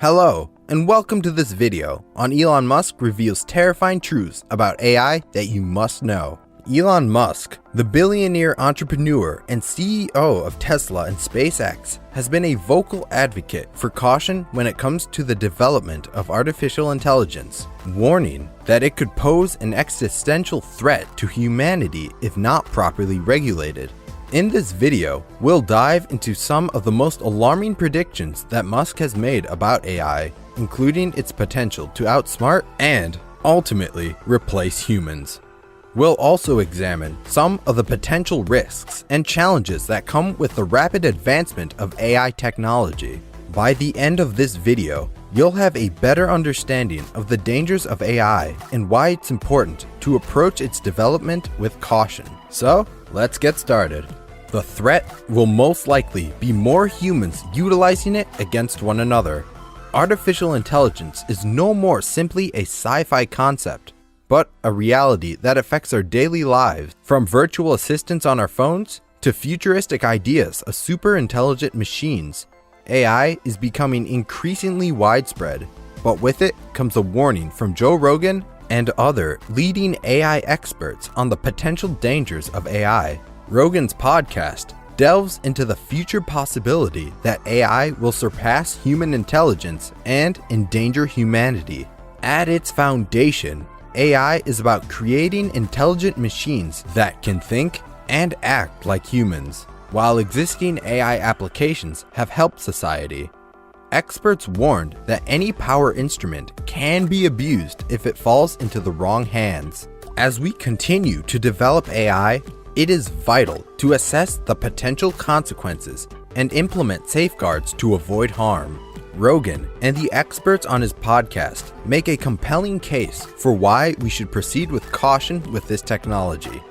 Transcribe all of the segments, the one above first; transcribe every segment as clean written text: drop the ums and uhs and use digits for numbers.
Hello, and welcome to this video on Elon Musk reveals terrifying truths about AI that you must know. Elon Musk, the billionaire entrepreneur and CEO of Tesla and SpaceX, has been a vocal advocate for caution when it comes to the development of artificial intelligence, warning that it could pose an existential threat to humanity if not properly regulated. In this video, we'll dive into some of the most alarming predictions that Musk has made about AI, including its potential to outsmart and, ultimately, replace humans. We'll also examine some of the potential risks and challenges that come with the rapid advancement of AI technology. By the end of this video, you'll have a better understanding of the dangers of AI and why it's important to approach its development with caution. So, let's get started. The threat will most likely be more humans utilizing it against one another. Artificial intelligence is no more simply a sci-fi concept, but a reality that affects our daily lives, from virtual assistants on our phones to futuristic ideas of super intelligent machines. AI is becoming increasingly widespread, but with it comes a warning from Joe Rogan and other leading AI experts on the potential dangers of AI. Rogan's podcast delves into the future possibility that AI will surpass human intelligence and endanger humanity. At its foundation, AI is about creating intelligent machines that can think and act like humans, while existing AI applications have helped society. Experts warned that any power instrument can be abused if it falls into the wrong hands. As we continue to develop AI, it is vital to assess the potential consequences and implement safeguards to avoid harm. Rogan and the experts on his podcast make a compelling case for why we should proceed with caution with this technology.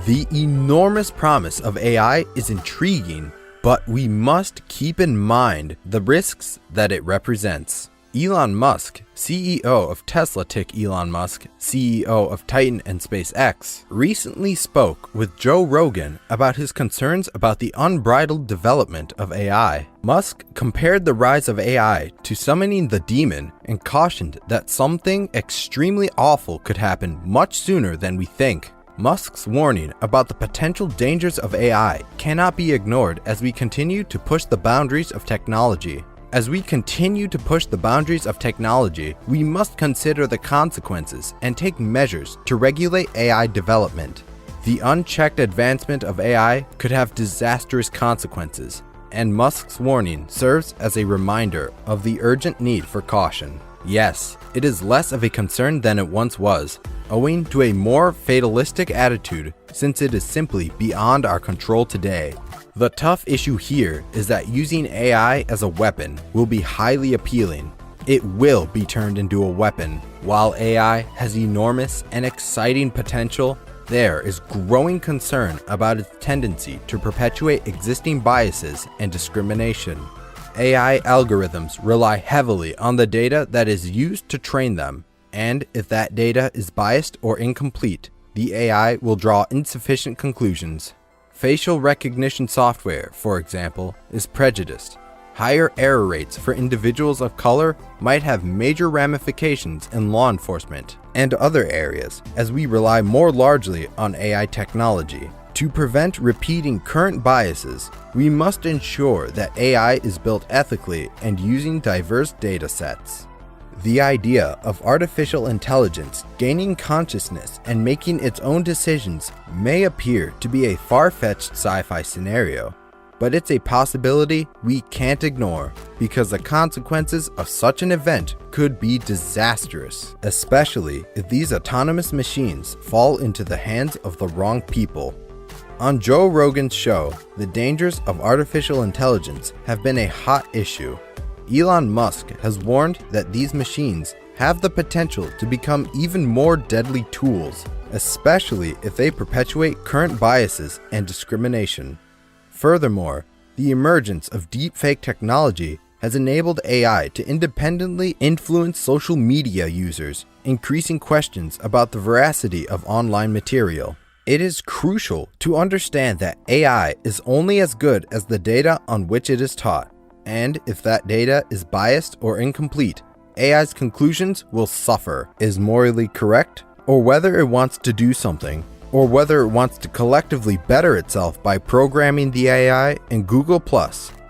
The enormous promise of AI is intriguing, but we must keep in mind the risks that it represents. Elon Musk, CEO of Tesla Elon Musk, CEO of Titan and SpaceX, recently spoke with Joe Rogan about his concerns about the unbridled development of AI. Musk compared the rise of AI to summoning the demon and cautioned that something extremely awful could happen much sooner than we think. Musk's warning about the potential dangers of AI cannot be ignored as we continue to push the boundaries of technology. As we continue to push the boundaries of technology, we must consider the consequences and take measures to regulate AI development. The unchecked advancement of AI could have disastrous consequences, and Musk's warning serves as a reminder of the urgent need for caution. Yes, it is less of a concern than it once was, owing to a more fatalistic attitude since it is simply beyond our control today. The tough issue here is that using AI as a weapon will be highly appealing. It will be turned into a weapon. While AI has enormous and exciting potential, there is growing concern about its tendency to perpetuate existing biases and discrimination. AI algorithms rely heavily on the data that is used to train them, and if that data is biased or incomplete, the AI will draw insufficient conclusions. Facial recognition software, for example, is prejudiced. Higher error rates for individuals of color might have major ramifications in law enforcement and other areas as we rely more largely on AI technology. To prevent repeating current biases, we must ensure that AI is built ethically and using diverse data sets. The idea of artificial intelligence gaining consciousness and making its own decisions may appear to be a far-fetched sci-fi scenario, but it's a possibility we can't ignore because the consequences of such an event could be disastrous, especially if these autonomous machines fall into the hands of the wrong people. On Joe Rogan's show, the dangers of artificial intelligence have been a hot issue. Elon Musk has warned that these machines have the potential to become even more deadly tools, especially if they perpetuate current biases and discrimination. Furthermore, the emergence of deepfake technology has enabled AI to independently influence social media users, increasing questions about the veracity of online material. It is crucial to understand that AI is only as good as the data on which it is taught, and if that data is biased or incomplete, AI's conclusions will suffer. Is morally correct, or whether it wants to do something, or whether it wants to collectively better itself by programming the AI in Google+.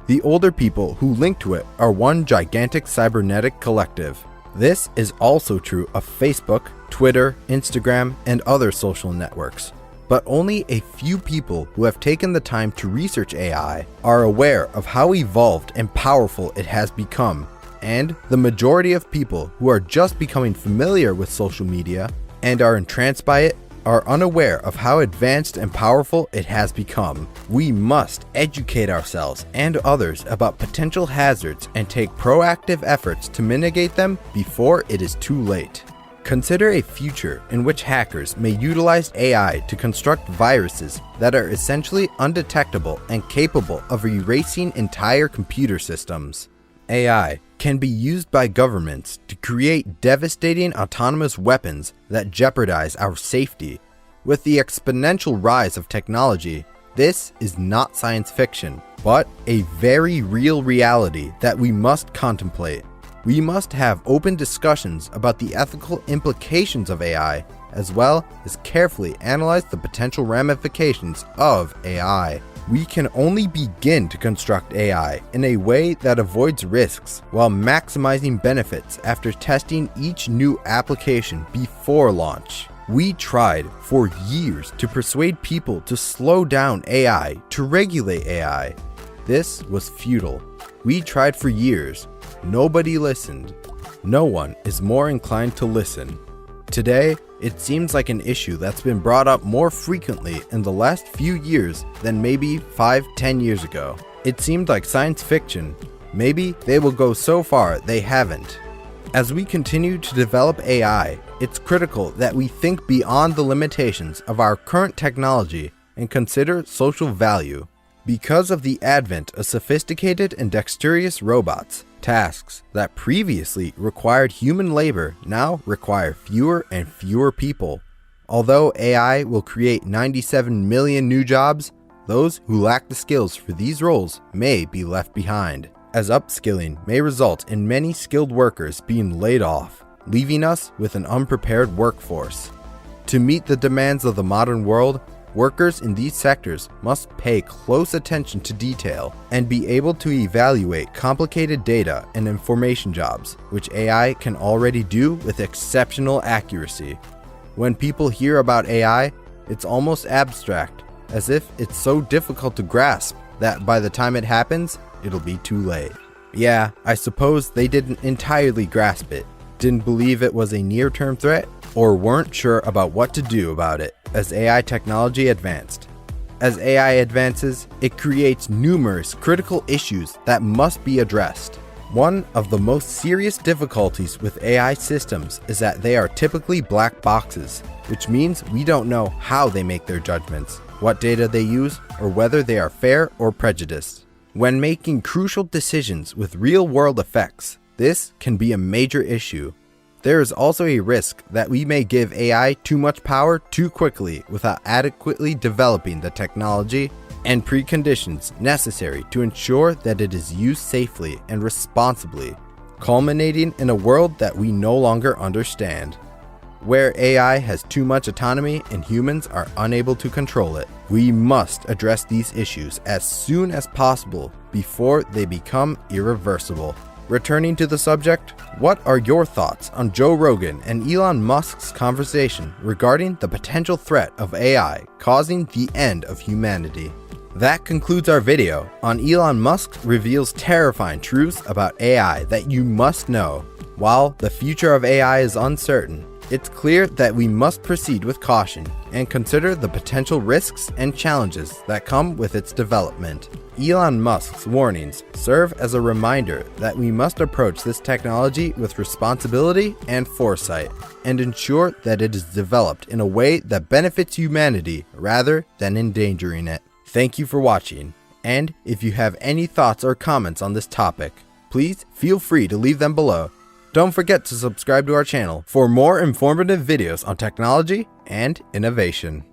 The older people who link to it are one gigantic cybernetic collective. This is also true of Facebook, Twitter, Instagram, and other social networks. But only a few people who have taken the time to research AI are aware of how evolved and powerful it has become. And the majority of people who are just becoming familiar with social media and are entranced by it are unaware of how advanced and powerful it has become. We must educate ourselves and others about potential hazards and take proactive efforts to mitigate them before it is too late. Consider a future in which hackers may utilize AI to construct viruses that are essentially undetectable and capable of erasing entire computer systems. AI can be used by governments to create devastating autonomous weapons that jeopardize our safety. With the exponential rise of technology, this is not science fiction, but a very real reality that we must contemplate. We must have open discussions about the ethical implications of AI, as well as carefully analyze the potential ramifications of AI. We can only begin to construct AI in a way that avoids risks while maximizing benefits after testing each new application before launch. We tried for years to persuade people to slow down AI, to regulate AI. This was futile. We tried for years. Nobody listened. No one is more inclined to listen. Today, it seems like an issue that's been brought up more frequently in the last few years than maybe 5-10 years ago. It seemed like science fiction. Maybe they will go so far they haven't. As we continue to develop AI, it's critical that we think beyond the limitations of our current technology and consider social value. Because of the advent of sophisticated and dexterous robots, tasks that previously required human labor now require fewer and fewer people. Although AI will create 97 million new jobs, those who lack the skills for these roles may be left behind, as upskilling may result in many skilled workers being laid off, leaving us with an unprepared workforce. To meet the demands of the modern world, workers in these sectors must pay close attention to detail and be able to evaluate complicated data and information jobs, which AI can already do with exceptional accuracy. When people hear about AI, it's almost abstract, as if it's so difficult to grasp that by the time it happens, it'll be too late. Yeah, I suppose they didn't entirely grasp it, didn't believe it was a near-term threat, or weren't sure about what to do about it as AI technology advanced. As AI advances, it creates numerous critical issues that must be addressed. One of the most serious difficulties with AI systems is that they are typically black boxes, which means we don't know how they make their judgments, what data they use, or whether they are fair or prejudiced. When making crucial decisions with real-world effects, this can be a major issue. There is also a risk that we may give AI too much power too quickly without adequately developing the technology and preconditions necessary to ensure that it is used safely and responsibly, culminating in a world that we no longer understand. Where AI has too much autonomy and humans are unable to control it, we must address these issues as soon as possible before they become irreversible. Returning to the subject, what are your thoughts on Joe Rogan and Elon Musk's conversation regarding the potential threat of AI causing the end of humanity? That concludes our video on Elon Musk reveals terrifying truths about AI that you must know. While the future of AI is uncertain, it's clear that we must proceed with caution and consider the potential risks and challenges that come with its development. Elon Musk's warnings serve as a reminder that we must approach this technology with responsibility and foresight, and ensure that it is developed in a way that benefits humanity rather than endangering it. Thank you for watching, and if you have any thoughts or comments on this topic, please feel free to leave them below. Don't forget to subscribe to our channel for more informative videos on technology and innovation.